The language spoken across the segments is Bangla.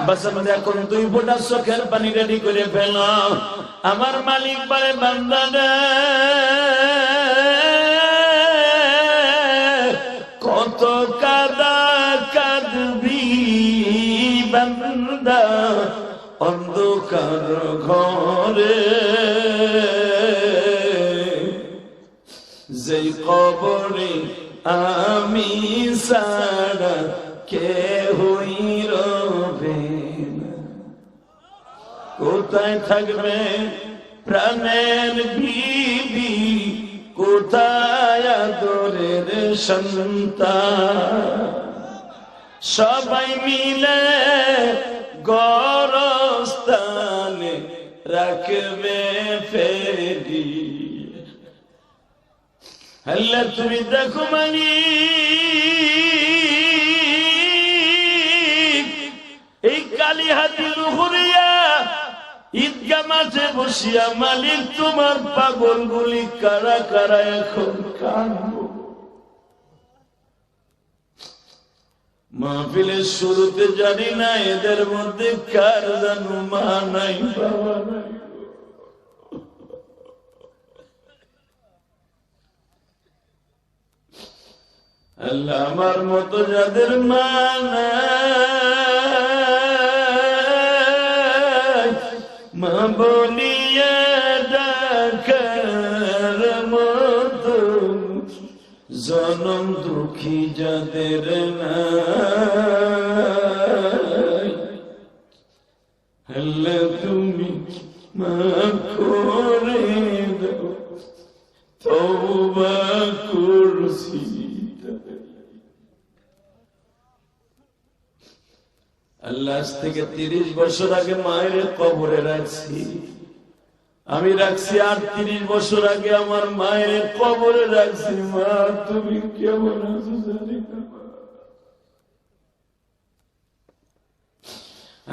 বাসা এখন 2 ফোঁটা চোখের পানি রেডি করে ফেল। আমার মালিক বলে বান্দা রে কত কাদা কাঁদবি বান্দা অন্ধকার ঘরে, যেই কবরে আমি সারা কেহই রবে না। কোথায় থাকবে প্রাণের বিবি, কোথায় আদরের সন্তান, সবাই মিলে গরস্থানে রাখবে ফেরি। আল্লাহ তুমি দেখো মালিক, এই কালীহাতি রুহুরিয়া ঈদগাহ মাঠে বসিয়া মালিক তোমার পাগল গুলি কারা কারা এখন কাঁদবো। মাহফিলের শুরুতে জানি না এদের মধ্যে কার জানো মা নাই বাবা নাই। আল্লাহ আমার মতো যাদের মা নাই, মা বলিয়া ডাকার মতো জনম দুঃখী যাদের নাই, আল্লাহ তুমি মাফ করে দাও, তওবা করছি। আল্লাহ আজ থেকে 30 বছর আগে মায়ের কবরে রাখছি, আমি রাখছি। আর 30 বছর আগে আমার মায়ের কবরে রাখছি। মা তুমি কেমন আছো জানি না।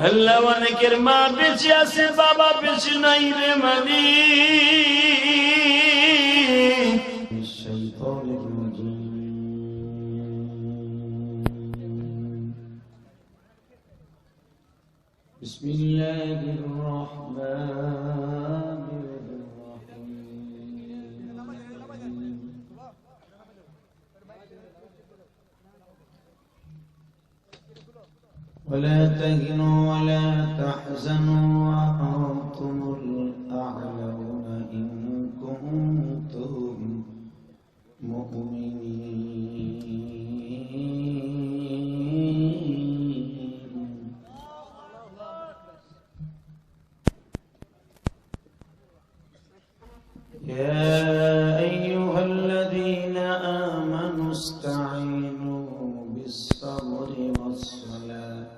আল্লাহ অনেকের মা বেঁচে আছে, বাবা বেঁচে নাই রে মালিক। بسم الله الرحمن الرحيم. ولا تهنوا ولا تحزنوا وأنتم الأعلون إن كنتم مؤمنين. يا أيها الذين آمنوا استعينوا بالصبر والصلاة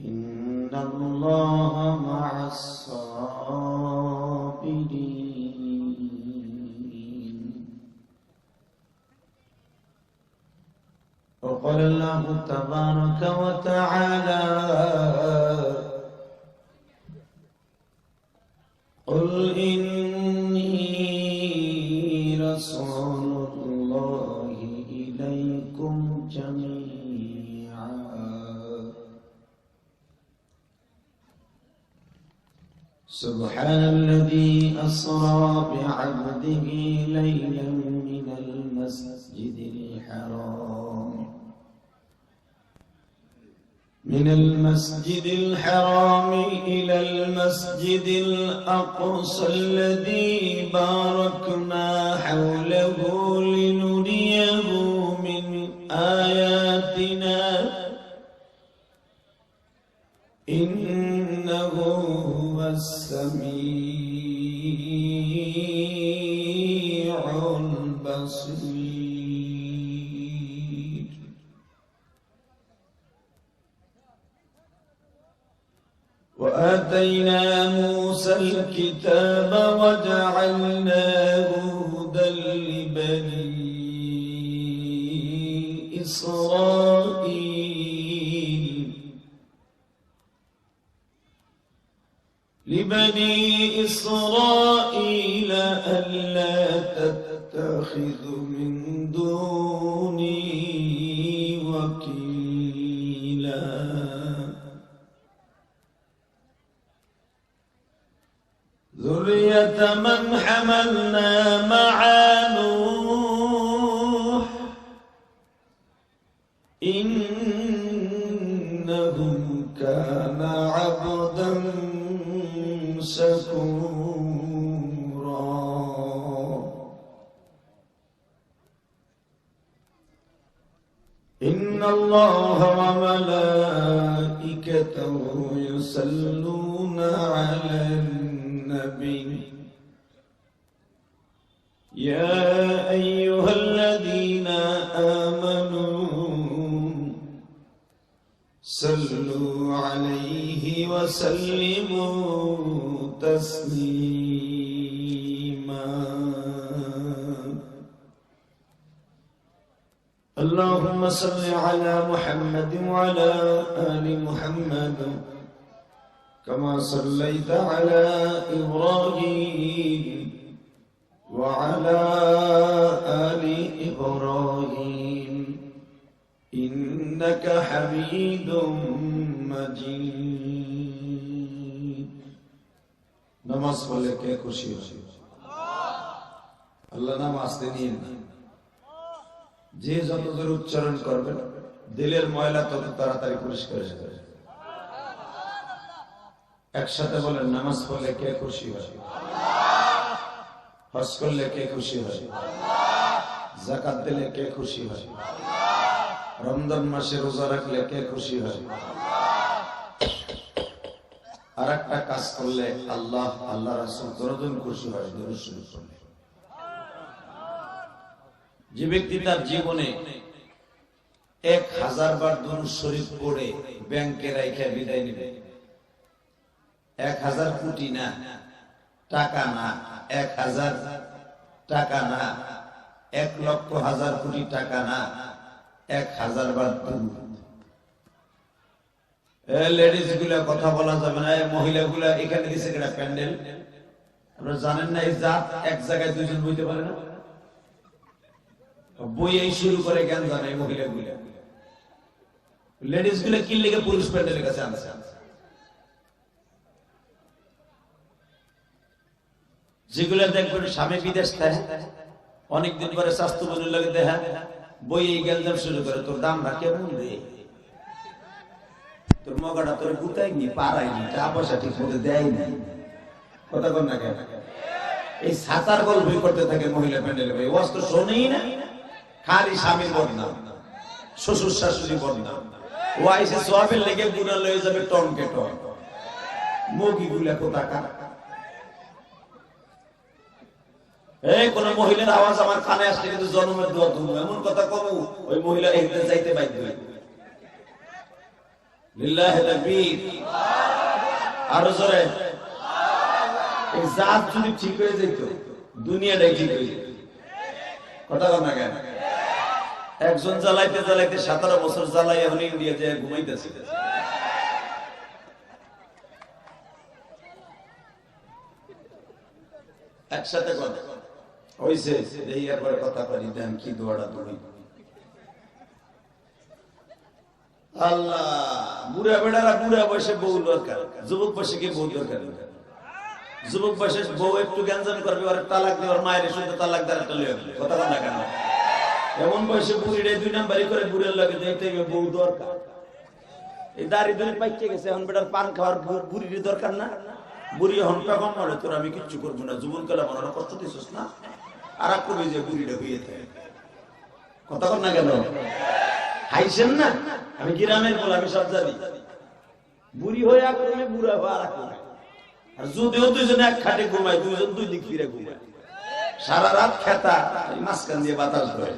إن الله مع الصابرين. وقال الله تبارك وتعالى قل إني رسول الله إليكم جميعا سبحان الذي أسرى بعبده ليلا من المسجد الحرام إلى المسجد الأقصى الذي باركنا حوله لنريه من آياتنا إنه هو السميع البصير. وآتينا موسى الكتاب وجعلناه هدى لبني إسرائيل ألا تتخذوا من دوني وكيلا ذرية من حملنا مع نوح إنه كان عبدا شكورا إن الله وملائكته يصلون على النبي يا أيها الذين آمنوا صلوا عليه وسلموا تسليما اللهم صل على محمد وعلى آل محمد كما صليت على إبراهيم وعلى آل إبراهيم إنك حميد مجيد نماز পড়লে কে খুশি হয় আল্লাহ নাম আসতে নিয়ে যে যত জোরে উচ্চারণ করবেন দিলের ময়লা তত তাড়াতাড়ি পরিষ্কার হয়ে যাবে একসাথে বলেন নামাজ পড়লে কে খুশি হয় হজ করলে কে খুশি হয় যাকাত দিলে কে খুশি হয় রমজান মাসে রোজা রাখলে কে খুশি হয় আর একটা কাজ করলে আল্লাহ আল্লাহ রাসূল দুজন খুশি হয় দুরূদ শরীফ পড়লে যে ব্যক্তি তার জীবনে 1000 বার দুরূদ শরীফ পড়ে ব্যাংকে রাখা বিদায় নেবে 1000 কোটি না টাকা না 1000 টাকা না 1,00,000 কোটি টাকা না 1000 বার লেডিস গুলা কথা বলা যাবে না মহিলা গুলা এখানে দিছে একটা প্যান্ডেল আপনারা জানেন না এই জাত এক জায়গায় দুইজন বইতে পারে না বই এই শুরু করে জ্ঞান জানে মহিলা গুলা লেডিস গুলা কি লেগে পুরুষ প্যান্ডেলের কাছে আনছে যেগুলা দেখবেন স্বামী বিদেশ থাকে অনেকদিন পরে স্বাস্থ্য বলে লাগে দেখা বই এই জ্ঞান শুরু করে তোর দাম না কেমন রে তোর মগাটা তোর গুতাইনি পারাইনি টাকা পয়সা ঠিক মতো দেয়নি কথা কর না কেন এই সাতার গল্পই করতে থাকে মহিলা প্যান্ডেলে ভাই অস্ত্র শোনেই না খালি স্বামীর বদনাম শ্বশুর শাশুড়ি বদনাম ও আইসে সবের লেগে গুণা লয়ে যাবে টনকে টন মুগি গুলা কোথাকা এই কোন মহিলার আওয়াজ আমার কানে আসলে কিন্তু জন্মের দোয়া তুমি এমন কথা কম ওই মহিলা এখানে যাইতে বাধ্য হয় লিল্লাহি তাকবীর আরো জোরে এই জাত যদি ঠিক হয়ে যেত দুনিয়াটাই ঠিক হয়ে যেত কথা বল না কেন একজন জ্বালাইতে জ্বালাইতে 17 বছর জ্বালাই এখন ইন্ডিয়া যায় ঘুমাইতেছে একসাথে কথা হইছে এই একবার কথা পারি দেন কি দোয়াটা তুমি আল্লাহ বুড়া বেড়ারা বুড়া বয়সে বউ দরকার যুবক বয়সে কি বউ দরকার যুবক বয়সে বউ একটু জ্ঞান করবে আর তালাক দেওয়ার মায়ের শুধু তালাক দেওয়ার একটা লয়ে কথা বল না কেন এমন বয়সে বুড়িরে 2 নাম্বারই করে বুড়ের লাগে দেখতে বউ দরকার এই দাড়ি ধরে পাইকে গেছে এখন বেটার পান খাওয়ার বুড়ির দরকার না বুড়ি এখন কখন মরে তোর আমি কিচ্ছু করবো না জীবন কালে মনে কষ্ট দিছিস না আর এক কবি যে বুড়িটা হইয়ে থাকে কথা বল না কেন হাইছেন না আমি গ্রামের বল আমি সব জানি বুড়ি হয়ে এক রুমে বুড়া হয়ে আর এক রুমে আর যদিও দুইজন এক খাটে ঘুমায় দুইজন দুই দিক ফিরে ঘুমায় সারা রাত খেতা মাঝখান দিয়ে বাতাস হয়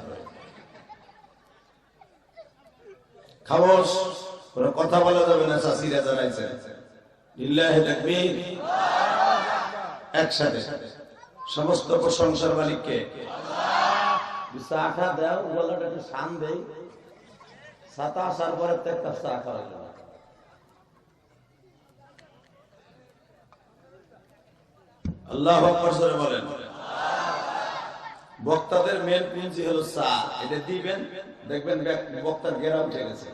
খাবস কোনো কথা বলা যাবে না চাষিরা জানাইছে লিল্লাহি তাকবীর একসাথে সমস্ত প্রশংসার মালিককে চা খা দাও গলাটা একটু শান দেই ছাতা আসার পরে তো একটা চা খাওয়া গেল আল্লাহু আকবার জোরে বলেন বক্তাদের মেন পুঁজি হলো চা এটা দিবেন দেখবেন বক্তার গেরা উঠে গেছে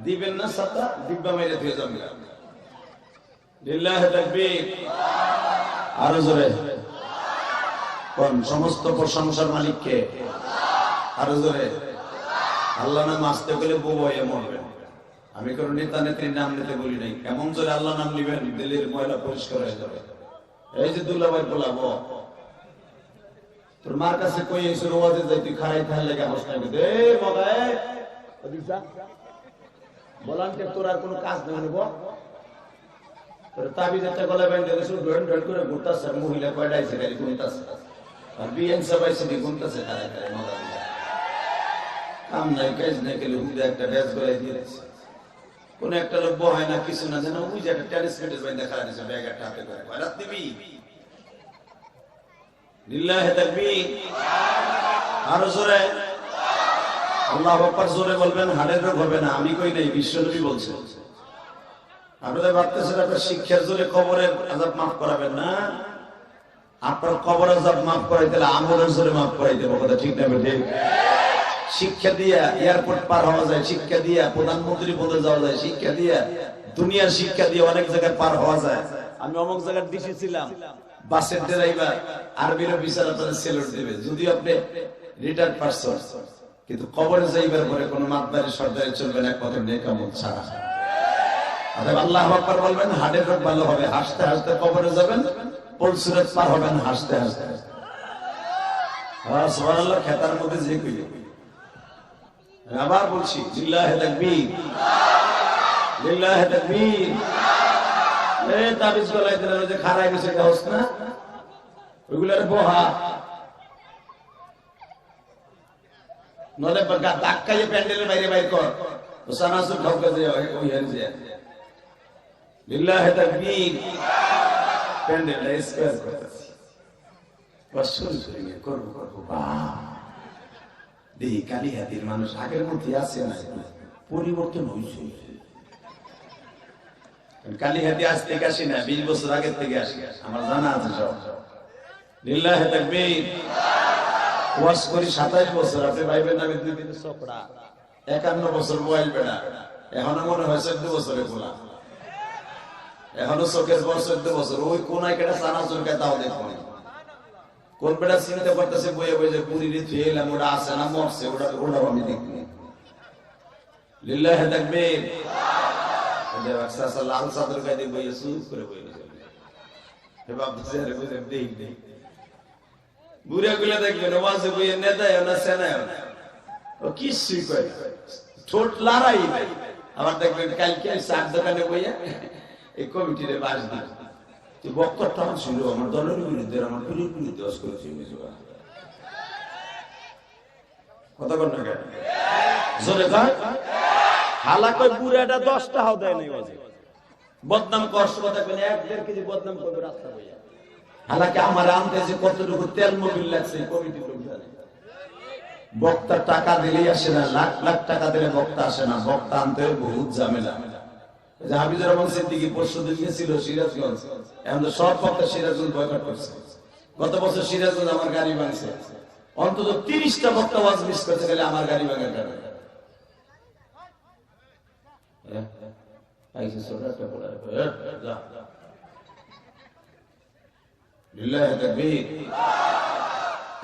দিবেন না ছাতা দিব্যা মেরে দিয়ে যাবেন লিল্লাহি তাকবীর আরো জোরে কোন? সমস্ত প্রশংসার মালিককে। আরো জোরে। আল্লাহ নাম আসতে গেলে বউ হয়ে মরবেন। আমি কোন নেতা নেত্রীর নাম নিতে বলি নাই। কেমন জোরে আল্লাহ নাম নিবেন, দিলের ময়লা পরিষ্কার হয়ে যাবে। এই যে দুলাভাই বলাবো, তোর মার কাছে কই এসে রোয়াজে যাই, তুই খারাই থাল লেগে হাস না দে মগায় বলান কে তোর আর কোনো কাজ নেই নেব। তোর তাবিজ একটা গলায় বাইন্ধে গেছে, ঢোল ঢোল করে ঘুরতাছে, মহিলা কয়টা এসে গাড়ি ঘুরতাছে, আর বিএন সবাই সেটি ঘুরতাছে খারাই খারাই মগা দিলা। কাম নাই কাজ নাই, গেলে হুদে একটা ড্রেস গলায় দিয়ে দিচ্ছে। কোন একটা লোক বহায় না, কিছু না জানা, ওই যে একটা টেনিস প্যাডের বাইন্ধে খারাপ দিচ্ছে, ব্যাগ একটা হাতে করে রাত দিবি। লিল্লাহি তাকবীর। আরো জোরে আল্লাহু আকবার জোরে বলবেন, হাড়ের রোগ হবে না। আমি কই নাই, বিশ্বনবী বলছে। আপনারা ভাবতেছেন আপনার শিক্ষার জোরে কবরের আযাব মাফ করাবেন না। আপনার কবর আযাব মাফ করাইতে আমলের জোরে মাফ করাইতে হবে, কথা ঠিক না ঠিক? শিক্ষা দিয়া এয়ারপোর্ট পার হওয়া যায়, শিক্ষা দিয়া প্রধানমন্ত্রী পদে যাওয়া যায়, শিক্ষা দিয়া দুনিয়ার শিক্ষা দিয়ে অনেক জায়গায় পার হওয়া যায়। আমি অমুক জায়গায় ডিসি ছিলাম, বাসের ড্রাইভার আরবির অফিসার আপনাদের সেলুট দেবে যদি আপনি রিটায়ার্ড পারসন, কিন্তু কবরে যাইবার পরে কোন মাতবাড়ি সর্দারে চলবে না, কত নেক আমল ছাড়া। অতএব আল্লাহু আকবার বলবেন, হাড়ের রোগ ভালো হবে, হাসতে হাসতে কবরে যাবেন, পুলসিরাত পার হবেন হাসতে হাসতে। হ্যাঁ সুবহানাল্লাহ। খেতার মধ্যে যে কই আবার বলছি, লিল্লাহি তাকবীর, লিল্লাহি তাকবীর। এই তাবিজ গলায় দিলেন, ওই যে খারাই গেছে গাউস না, ওইগুলার বহা নলে ধাক্কাইয়ে প্যান্ডেলের বাইরে বাইর কর, ও সানাসুর ঢোকা যায় ওই হেন যায়। লিল্লাহি তাকবীর। প্যান্ডেলটা স্কয়ার করতেছি, বাস শুরু করে করবো করবো। দেখি কালিহাতির মানুষ আগের মধ্যে আছে না, পরিবর্তন হয়েছে। কালিহাতি আজ থেকে আসি না, 20 বছর আগের থেকে আসি, আমার জানা আছে সব। লিল্লাহি তাকবীর। ওয়াজ করি 27 বছর, আপনি ভাইবেন আমি 2 দিন চকড়া, 51 বছর মোবাইল বেড়া, এখনো মনে হয় 14 বছরে খোলা, এখনো চোখের পর 14 বছর। ওই কোনায় কেটা চানা চুরকায় তাও দেখবো, কোন বেটা চিন্তা করতেছে বইয়ে বইয়ে যে পুরী এলাম, ওটা আছে না মরছে, ওটাও আমি দেখি। লিল্লাহি তাকবীর। লাল চাদর গায়ে দিয়ে বইয়ে চুপ করে বইয়ে বুড়া গুলা দেখবেন ওয়াজে বইয়ে নেতায় না সেনায় না, ও কিছুই করে ঠোঁট লড়াই নাই। আবার দেখবেন কালকে চার দোকানে বইয়া এই কমিটির বাস দিল, বক্তব্য ছিল আমার দলের বিরুদ্ধে, আমার পিড়ির বিরুদ্ধে কথা বল না কেন? জোরে কর। হালাক ওই বুড়াটা 10টা হাও দেয় নাই, বদনাম কষ্ট কথা বলে 1-1.5 কেজি বদনাম করবে রাস্তা বইয়া। হালাকে আমার আনতে যে কতটুকু তেল মোবিল লাগছে কমিটির লোক জানে। বক্তা টাকা দিলেই আসে না, লাখ লাখ টাকা দিলে বক্তা আসে না, বক্তা আনতে বহুত ঝামেলা। হাফিজুর রহমান সিদ্দিকী পরশুদিন গেছিল সিরাজগঞ্জ, এখন তো সব বক্তা সিরাজগঞ্জ বয়কট করছে। গত বছর সিরাজগঞ্জ আমার গাড়ি ভাঙছে, অন্তত 30টা বক্তা ওয়াজ মিস করতে গেলে আমার গাড়ি ভাঙার কারণে।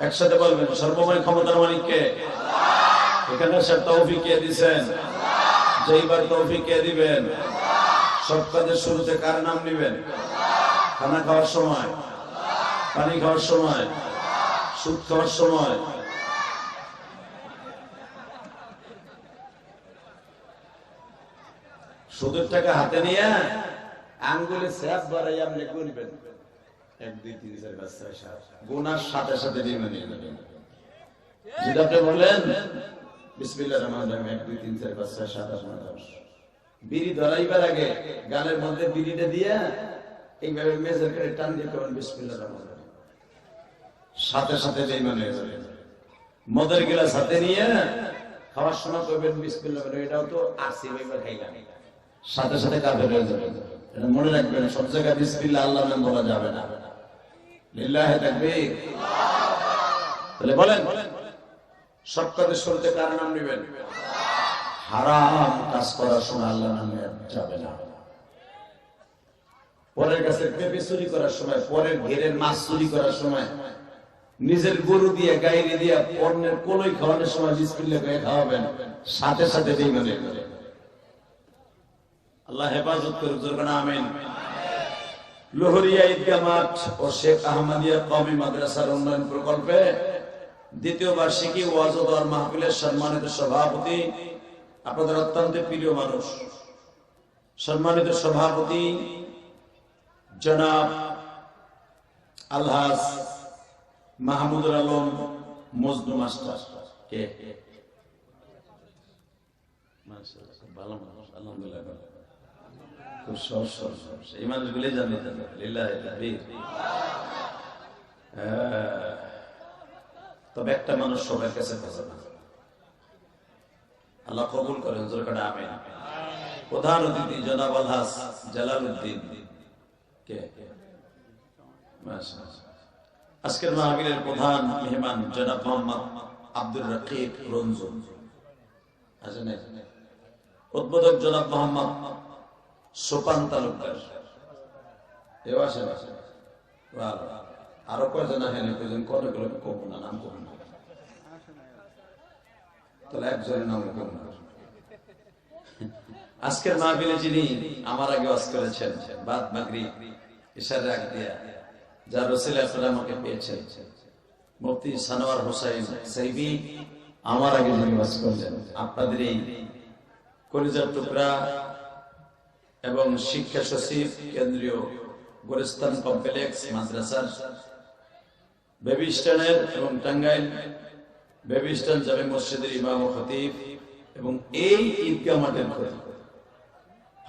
একসাথে বলবেন, সর্বময় ক্ষমতার মালিককে। এখানে সব তৌফিক কে দিয়েছেন, যেইবার তৌফিক কে দিবেন। সব কাজের শুরুতে কার নাম নিবেন? খানা খাওয়ার সময়, পানি খাওয়ার সময়, সুদ খাওয়ার সময়। সুদের টাকা হাতে নিয়ে আঙ্গুলে স্যাপ বাড়াই আপনি গুনবেন, 1 2 3 4 5 6 7, গুনার সাথে সাথে নিয়ে নেবেন। যেটা আপনি বলেন বিসমিল্লাহির রহমানির রহিম 1 2 3 4 5 6 7 8 9 10, বিড়ি ধরাইবার আগে গালের মধ্যে বিড়িটা দিয়ে এইভাবে মেজর করে টান দিয়ে করবেন বিসমিল্লাহির রহমানির রহিম, সাথে সাথে বেঈমান হয়ে যাবে। মদের গ্লাস হাতে নিয়ে খাওয়ার সময় করবেন বিসমিল্লাহ, এটাও তো আসি ওইবার খাইলাম, সাথে সাথে কাফের হয়ে যাবে। এটা মনে রাখবেন, সব জায়গায় বিসমিল্লাহ আল্লাহর নাম বলা যাবে না। লিল্লাহি তাকবীর। তাহলে বলেন, সব কাজের শুরুতে কার নাম নেবেন? হারাম কাজ করার সময় আল্লাহর নাম নেওয়া যাবে না। পরের কাছে পেঁপে চুরি করার সময়, পরের ঘেরের মাছ চুরি করার সময়, নিজের গরু দিয়ে গাইরে দিয়ে পণ্যের কলই খাওয়ানোর সময় বিসমিল্লাহ করে খাওয়াবেন, সাথে সাথে বেঈমানি করে। আল্লাহ হেফাজত করুক, জোরে আমিন। লোহরিয়া ঈদগাহ মাঠ ও শেখ আহমদিয়া কওমি মাদ্রাসার উন্নয়ন প্রকল্পে দ্বিতীয় বার্ষিকী ওয়াজ ও দোয়ার মাহফিলের সম্মানিত সভাপতি, আপনাদের অত্যন্ত প্রিয় মানুষ, সম্মানিত সভাপতি জনাব আলহাজ মাহমুদুল আলম মজনু মাস্টার। কে? ভালো মানুষ, আলহামদুলিল্লাহ। খুব সহজ সহজ এই মানুষগুলি জানি। তবে একটা মানুষ সবার কাছে থাকে না, আল্লাহ কবুল করেন, জোরে করে আমিন। প্রধান অতিথি জনাব আলহাজ জালালউদ্দিন। কে? আজকের মাহফিলের প্রধান মেহমান জনাব মোহাম্মদ আব্দুর রকিব রঞ্জু। উদ্বোধক জনাব মোহাম্মদ সোপান তালুকদার। আরো কয়জন আহেন, কতগুলো কম না, নাম কম না, তাহলে একজনের নাম কম না। আজকের মাহফিলে যিনি আমার আগে ওয়াজ করেছেন, বাদ মাগরিব ইশার আগ দিয়া যার ওসিলা করে আমাকে পেয়েছেন, মুফতি সানোয়ার হোসেন সাইবি আমার আগে যিনি ওয়াজ করলেন, আপনাদের এই কলিজার টুকরা এবং শিক্ষা সচিব কেন্দ্রীয় গোরস্তান কমপ্লেক্স মাদ্রাসার বেবি স্ট্যান্ডের এবং টাঙ্গাইল বেবি স্ট্যান্ড জামে মসজিদের ইমাম ও খতিব এবং এই ঈদগাহ মাঠের খতিব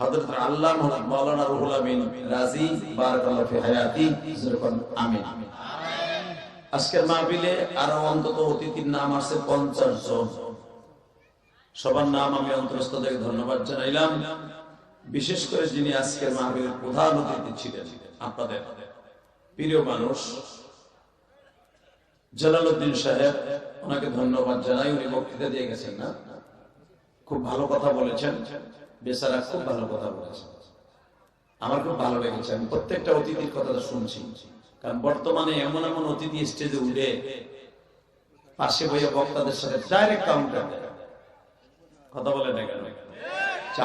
হযরত আল্লামা মাওলানা রুহুল আমিন রাজি বারাকাল্লাহু ফি হায়াতি, আমিন। আজকের মাহফিলে আরো অন্তত অতিথির নাম আছে 50 জন। সবার নাম আমি অন্তরস্থ থেকে ধন্যবাদ জানাইলাম। বিশেষ করে যিনি আজকের মাহফিলের প্রধান অতিথি ছিলেন, আপনাদের প্রিয় মানুষ জালালউদ্দিন সাহেব, ওনাকে ধন্যবাদ জানাই। উনি বক্তৃতা দিয়ে গেছেন, না খুব ভালো কথা বলেছেন, বেচারা খুব ভালো কথা বলেছেন, আমার খুব ভালো লেগেছে। আমি প্রত্যেকটা অতিথির কথাটা শুনছি, কারণ বর্তমানে এমন এমন অতিথি স্টেজে উঠে পাশে বইয়ে বক্তাদের সাথে ডাইরেক্ট কাউন্টার দেয়, কথা বলে না কেন?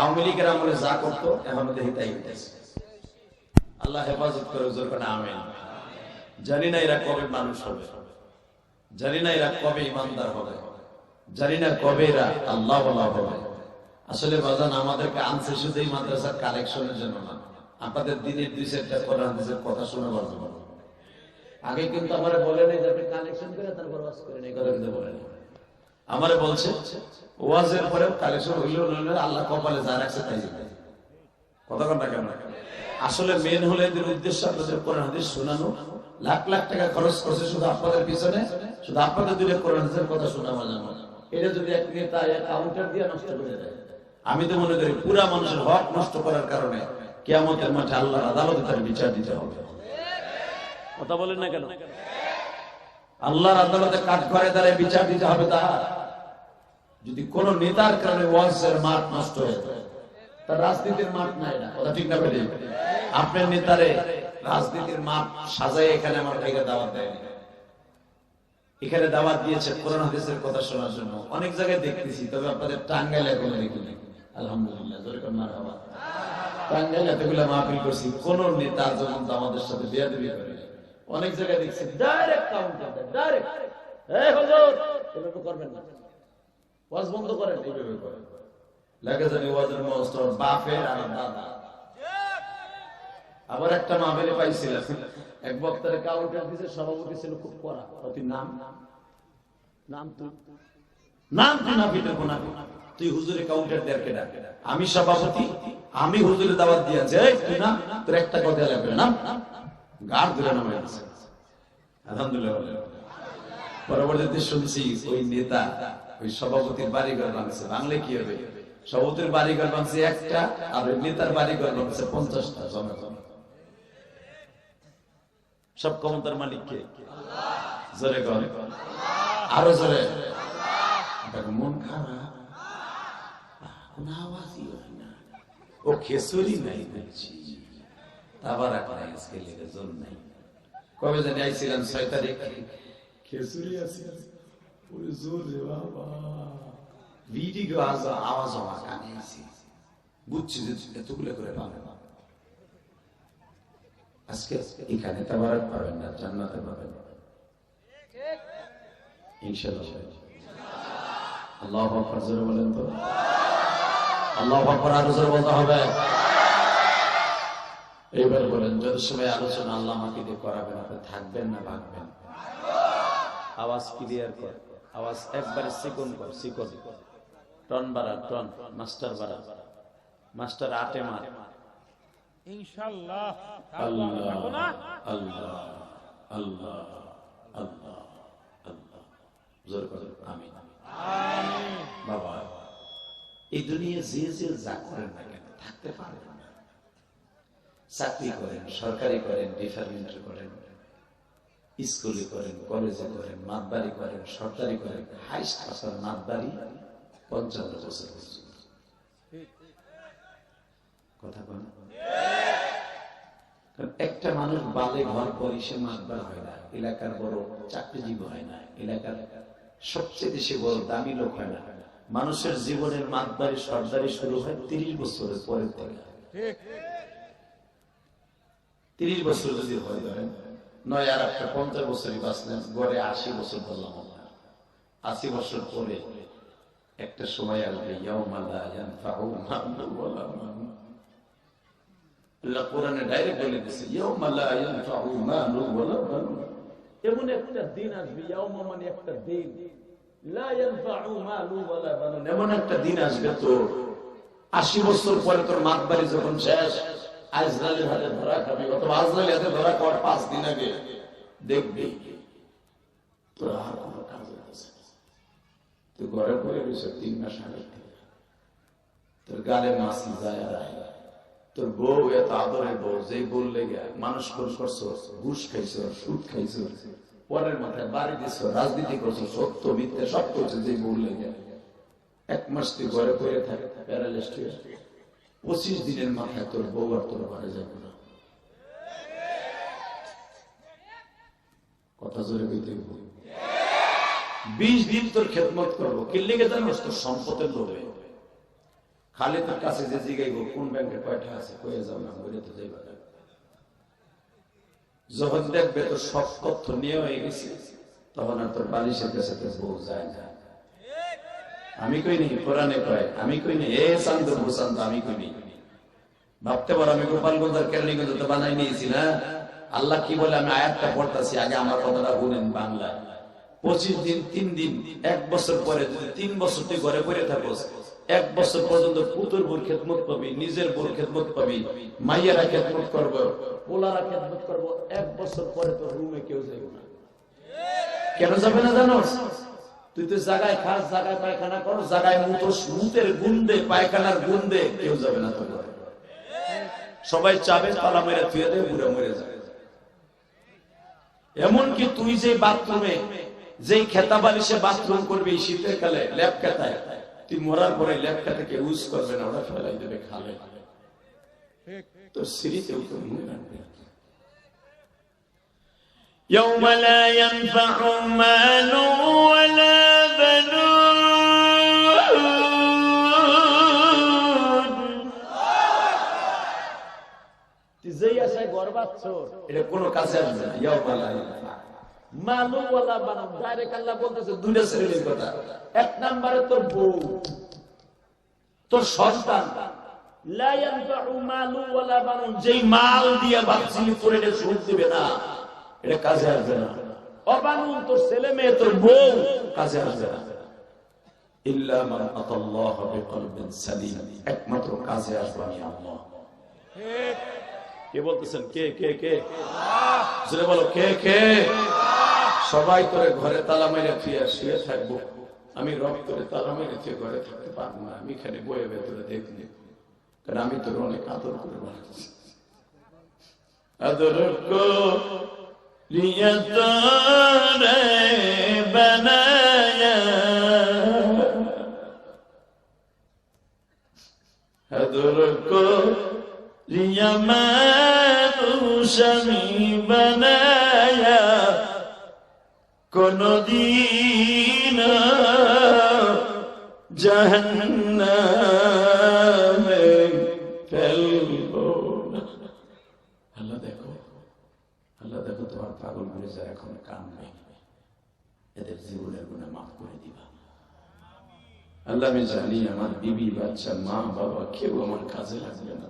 আওয়ামী লীগের আমলে যা করতো এখন দেখি তাই হইতেছে। আল্লাহ হেফাজত করে, জোর করে আমিন। জানি না এরা কবে মানুষ হবে, জানি না এরা কবে ইমানদার হবে, জানি না কবে এরা আল্লাহ হবে। আসলে বাজান আমাদেরকে আনছে শুধু এই মাদ্রাসার কালেকশনের জন্য না, আপনাদের দিনের 2-4টা কোরআন হাদিসের কথা শোনাবার জন্য। আগে কিন্তু আমার বলে নাই যে কালেকশন করে তারপর ওয়াজ করেন, এই কথা কিন্তু বলেন। আমারে বলছে ওয়াজের পরে কালেকশন হইলেও নইলে আল্লাহ কপালে যা রাখছে তাই দিবে, কথা কন না কেন? আসলে মেন হলো এদের উদ্দেশ্য আপনাদের কোরআন হাদিস শোনানো। লাখ লাখ টাকা খরচ করছে শুধু আপনাদের পিছনে, শুধু আপনাদের দিলে কোরআন হাদিসের কথা শোনাবার জন্য। এটা যদি এক নেতা কাউন্টার দিয়ে নষ্ট করে দেয়, আমি তো মনে করি পুরা মানুষের হক নষ্ট করার কারণে কিয়ামতের মাঠে আল্লাহর আদালতে তার বিচার দিতে হবে, কথা বলেন না কেন? আল্লাহর আদালতে কাঠ করে দ্বারা বিচার দিতে হবে। তার যদি কোন নেতার কারণে ওয়াজের মাঠ নষ্ট হয়ে যায়, তার রাজনীতির মাঠ নাই, না কথা ঠিক না? বেরিয়ে আপনার নেতারে রাজনীতির মাঠ সাজায় এখানে আমার ভাইকে দাওয়াত দেয়নি, এখানে দাওয়াত দিয়েছে কোরআন হাদিসের কথা শোনার জন্য। অনেক জায়গায় দেখতেছি, তবে আপনাদের টাঙ্গাইলে এখনো দেখিনি, আলহামদুলিল্লাহ, জোরে করে মারহাবা। টাঙ্গাইলে এতগুলো মাহফিল করছি, কোন নেতা যখন আমাদের সাথে বেয়াদবি করে। অনেক জায়গায় দেখছি ডাইরেক্ট কাউন্টার দেয়, ডাইরেক্ট, এই হুজুর এভাবে করবেন না, ওয়াজ বন্ধ করেন, এইভাবে করেন। লাগে জানি ওয়াজের মস্তর বাপের আর দাদা। আবার একটা মাহফিলে পাইছিলাম, এক বক্তার কাউন্টার দিয়েছে, সভাপতি ছিল খুব কড়া, তুই নাম তুই না ভিতরে কোনা, তুই হুজুরে কাউন্টার দেয় কেডা? আমি সভাপতি, আমি হুজুরে দাওয়াত দিয়েছি, তুই না, তোর একটা কথা লাগবে না, গাড় ধরে নামে আছে। আলহামদুলিল্লাহ। পরবর্তীতে শুনছি ওই নেতা ওই সভাপতির বাড়িঘর ভাঙছে। ভাঙলে কি হবে? সভাপতির বাড়িঘর ভাঙছে একটা, আর ওই নেতার বাড়িঘর ভাঙছে 50টা। জমা জমা সব ক্ষমতার মালিক কে? জোরে কর, আরো জোরে। মন খারাপ, কোন আওয়াজই হয় না, ও খেসুরি নাই বলছি, তাবারাক নাই আজকে লেগে জোর নাই। কবে জানি আইছিলাম 6 তারিখ, খেসুরি আছে ওই জোর রে বাবা, ভিডিও আওয়াজ আমার কানে আইছে, বুঝছি যে এতগুলো করে পাবে না। আজকে এখানে তাবারাক পাবেন না, জান্নাতে পাবেন ইনশাআল্লাহ। আল্লাহু আকবার জোরে বলেন তো, আল্লাহু আকবার আরো জোরে বলতে হবে। এইবার বলেন, যত সময় আলোচনা আল্লাহ আমাকে দিয়ে করাবেন, আপনি থাকবেন না ভাগবেন? আওয়াজ ক্লিয়ার কর, আওয়াজ একবারে চিকন কর, চিকন টন বাড়া, টন মাস্টার বাড়া, মাস্টার আটে মার ইনশাআল্লাহ। আল্লাহ আল্লাহ আল্লাহ আল্লাহ আল্লাহ জোর করে আমিন। আমিন। বাবা, এই দুনিয়া যে যে যা করেন না কেন থাকতে পারেন না। চাকরি করেন, সরকারি করেন, ডিপার্টমেন্টে করেন, স্কুলে করেন, কলেজে করেন, মাতবাড়ি করেন, সরকারি করেন, হাইস্ট পাসার মাতবাড়ি 55 বছর পর্যন্ত। কথা বলেন, একটা মানুষ বালে ঘর পরে সে মাতবার হয় না, এলাকার বড় চাকরিজীবী হয় না, এলাকার সবচেয়ে বেশি বড় দামি লোক হয় না। মানুষের জীবনের মাতবাড়ি সর্দারি শুরু হয় 30 বছরের পরের থেকে। 30 বছর যদি হয়, ধরেন নয় আর একটা 50 বছরই বাঁচলেন, গড়ে 80 বছর বললাম। 80 বছর পরে একটা সময় আসবে, ইয়াউমা লা ইয়ানফাউ মালুন ওয়ালা বানুন। আল্লাহ কোরআনে ডাইরেক্ট বলে দিয়েছে, ইয়াউমা লা ইয়ানফাউ মালুন ওয়ালা বানুন। এমন একটা দিন আসবে, ইয়াউমা মানে একটা দিন, লা ইয়ানফাউ মালুন ওয়ালা বানুন, এমন একটা দিন আসবে তো 80 বছর পরে তোর মাতবাড়ি যখন শেষ, আজরাইলের হাতে ধরা খাবি, অথবা আজরাইলের হাতে ধরা খাওয়ার 5 দিন আগে দেখবি তোর আর কোনো কাজ হচ্ছে না। তুই ঘরে পড়ে রয়েছে 3 মাস আগে থেকে, তোর গালে মাছি যায় আর আয়। তোর বউ এত আদরের বউ, যেই বললে মানুষ করছো, ঘুষ খাইছো, সুদ খাইছো, পরের মাথায় বাড়ি দিছো, রাজনীতি করছো, সত্য মিথ্যে সব করছো, যেই বললে 1 মাস তুই ঘরে পড়ে থাকে, প্যারালাইজড হয়ে 25 দিনের মাথায় তোর বউ আর তোর ঘরে যাবে না। কথা জোরে বলতে 20 দিন তোর খেদমত করবো, কি লেগে জানোস? তোর সম্পদের লোভে। খালি তোর কাছে যে জিগাইব কোন ব্যাংকে কয়টা আছে, কয়ে যাও না, বলে তো যাইবা না। যখন দেখবে তোর সব তথ্য নিয়ে হয়ে গেছে, তখন আর তোর বালিশের কাছে তোর বউ যায় না। আমি কই নি, কোরআনে কয়, আমি কই নি, এ শান্ত প্রশান্ত, আমি কই নি। ভাবতে পারো আমি গোপালগঞ্জ আর কেরানীগঞ্জ তো বানাই নিয়েছি না? আল্লাহ কি বলে, আমি আয়াতটা পড়তাছি, আগে আমার কথাটা বলেন বাংলায়। 25 দিন, 3 দিন, 1 বছর পরে যদি 3 বছর তুই ঘরে পড়ে থাকোস, 1 বছর পর্যন্ত পুতুর বোর খেদমত পাবি, নিজের বোর খেদমত পাবি, মাইয়ারা খেদমত করবো, পোলারা খেদমত করবো। 1 বছর পরে তোর রুমে কেউ যাবে না। কেন যাবে না জানোস? তুই তো জায়গায় খাস, জায়গায় পায়খানা করো, জায়গায় মুতের গুন্দে, পায়খানার গুন্দে, কেউ যাবে না তোর ঘরে। সবাই চাবে তালা মেরে থুয়ে দেয়, বুড়ে মরে যাবে। এমনকি তুই যে বাথরুমে, যেই খেতা বালিশে বাথরুম করবি শীতের কালে, ল্যাপ খেতায়, তুই মরার পরে ল্যাপ খেতাকে ইউজ করবে না, ওরা ফেলাই দেবে খালে। তোর সিঁড়িতেও তো মনে রাখবে। يوم لا ينفع مال ولا بنون। তুই যেই আশায় ঘর বাঁধছস, এটা কোনো কাজে আসবে না। ইয়াউমা লা ইয়ানফা মালু ওয়ালা বানুন, ডাইরেক্ট আল্লাহ বলতেছে দুইটা শ্রেণীর কথা। 1 নম্বরে তোর বউ, তোর সন্তান। লা ইয়ানফাউ মালু ওয়ালা বানুন, যেই মাল দিয়ে বাঁচছিলি তোর এটা সুদ দিবে না, এটা কাজে আসবে না। অবানুন, তোর ছেলে মেয়ে, তোর বউ কাজে আসবে না। ইল্লা মান আতাল্লাহ বিকলবিন সালিম, একমাত্র কাজে আসবে আমি আল্লাহ। কে বলতেছেন? কে কে কে? জোরে বলো, কে কে? সবাই তোরে ঘরে তালা মেরে ফিরে শুয়ে থাকবো, আমি রব তোরে তালা মেরে ফিরে ঘরে থাকতে পারবো না। আমি এখানে বয়ে ভেতরে দেখলি, কারণ আমি তোর অনেক আদর করে বানাচ্ছি। আদর কো লিয়া তোরে বানায়া, আদর কো রিয়া মানুষ আমি বানায়া কোনদিন জাহান্নামে ফেলবো না। আল্লাহ দেখো তোমার পাগল গুলো যারা এখন কাঁদবে, এদের জীবনের গুনাহ মাফ করে দিবা। আল্লাহ আমি জানি আমার বিবি বাচ্চা মা বাবা কেউ আমার কাজে লাগবে না,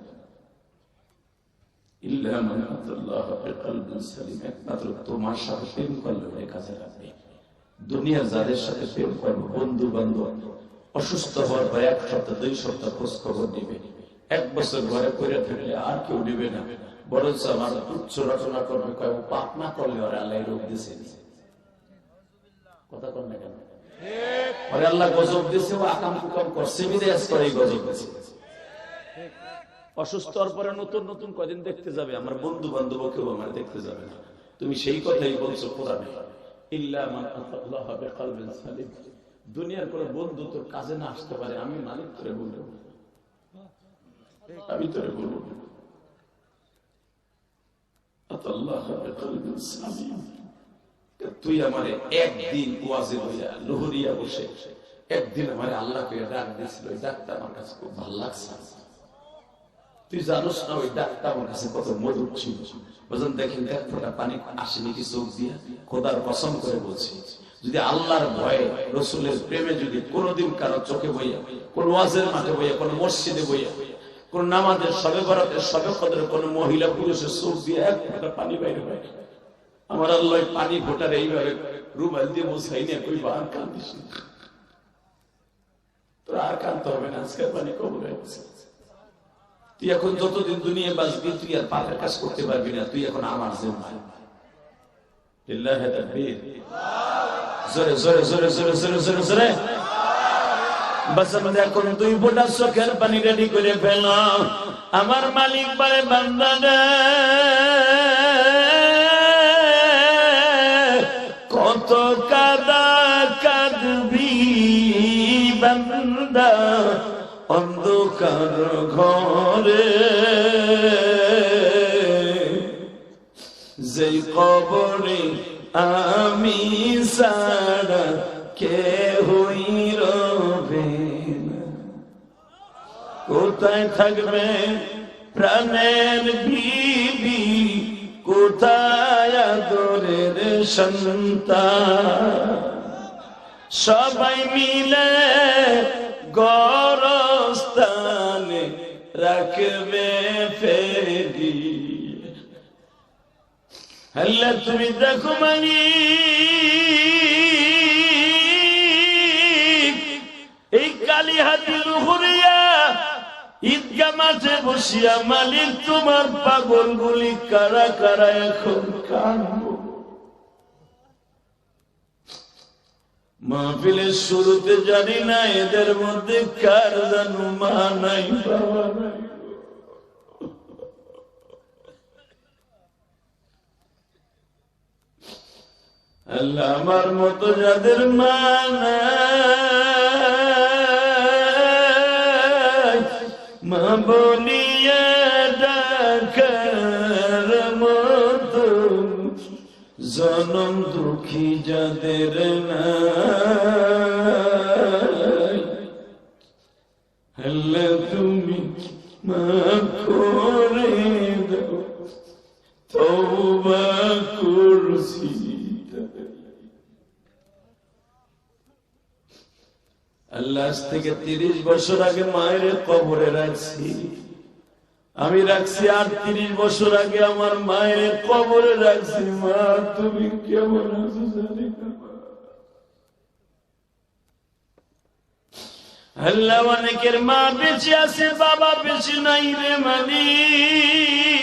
ইল্লা মান আতাল্লাহ বিকলবিন সালিম, একমাত্র তোমার সাথে প্রেম করলে কাজে লাগবে। দুনিয়ার যাদের সাথে প্রেম করবো, বন্ধু বান্ধব অসুস্থ হওয়ার পর 1 সপ্তাহ 2 সপ্তাহ খোঁজ খবর দিবে, 1 বছর ঘরে করে থাকলে আর কেউ দিবে না, বরঞ্চ আমার তুচ্ছ রচনা করবে, কয় পাপ না করলে ওরা আল্লাহ রোগ দিছে। কথা কর না কেন? ওরে আল্লাহ গজব দিছে, ও আকাম কুকাম করছে বিদেশ করে গজব দিছে। অসুস্থ হওয়ার পরে নতুন নতুন কদিন দেখতে যাবে, আমার বন্ধু বান্ধব কেউ আমার দেখতে যাবে না। তুমি সেই কথাই বলছো কোরআনে, ইল্লা মান আতাল্লাহ বিকলবিন সালিম। দুনিয়ার কোন বন্ধু তোর কাজে না আসতে পারে, আমি মালিক তোরে বলবো, আমি তোরে বলবো আতাল্লাহ বিকলবিন সালিম। তুই আমারে একদিন ওয়াজে বইয়া লহরিয়া বসে একদিন আমারে আল্লাহকে ডাক দিয়েছিল, ওই ডাকটা আমার কাছে খুব ভালো লাগছে। তুই জানোস না ওই ডাকটা আমার কাছে কত মধুর ছিল। বুঝলেন, দেখেন এক ফোঁটা পানি আসেনি কি চোখ দিয়া, খোদার কসম করে বলছি, যদি আল্লাহর ভয়ে রসুলের প্রেমে যদি কোনোদিন কারো চোখে বইয়া, কোন ওয়াজের মাঠে বইয়া, কোন মসজিদে বইয়া, কোন নামাজের সবে বরাতের সবে কদরে কোন মহিলা পুরুষের চোখ দিয়ে এক ফোঁটা পানি বাইরে হয়, আমার আল্লাহ পানি ফোটার এইভাবে রুমাল দিয়ে মোছাই নিয়ে কই আর কান্দিস, তোর আর কানতে হবে না, আজকের পানি কবুল হয়ে গেছে। তুই এখন যতদিন দুনিয়া বাঁচবি তুই আর পাপের কাজ করতে পারবি না, তুই এখন আমার জিম্মায়। লিল্লাহি তাকবীর, জোরে জোরে জোরে জোরে জোরে জোরে জোরে। বাস আমাদের এখন 2 ফোঁটা চোখের পানি রেডি করে ফেল। আমার মালিক বলে, বান্দা রে কত কাদা কাঁদবি বান্দা অন্ধকার ঘরে, যেই কবরে আমি সারা কেহই রবে না। কোথায় থাকবে প্রাণের বিবি, কোথায় আদরের সন্তান, সবাই মিলে গরস্থানে রাখবে ফেরি। আল্লাহ তুমি দেখো মানি এই কালীহাতি লুহুরিয়া ঈদগাহ মাঠে বসিয়া মালিক তোমার পাগল গুলি কারা কারা এখন কাঁদবো। মাহফিলের শুরুতে জানি না এদের মধ্যে কার জানো মা নাই বাবা নাই। আল্লাহ আমার মতো যাদের মা নাই, মা বলিয়া ডাকার মতো জনম দুঃখী যাদের নাই, আল্লাহ তুমি মাফ করে দাও, তওবা করছি। আল্লাহ আজ থেকে 30 বছর আগে মায়ের কবরে রাখছি, আমি রাখছি, আর 30 বছর আগে আমার মায়ের কবরে রাখছি। মা তুমি কেমন আছো জানি না। আল্লাহ অনেকের মা বেঁচে আছে, বাবা বেঁচে নাই রে মালিক।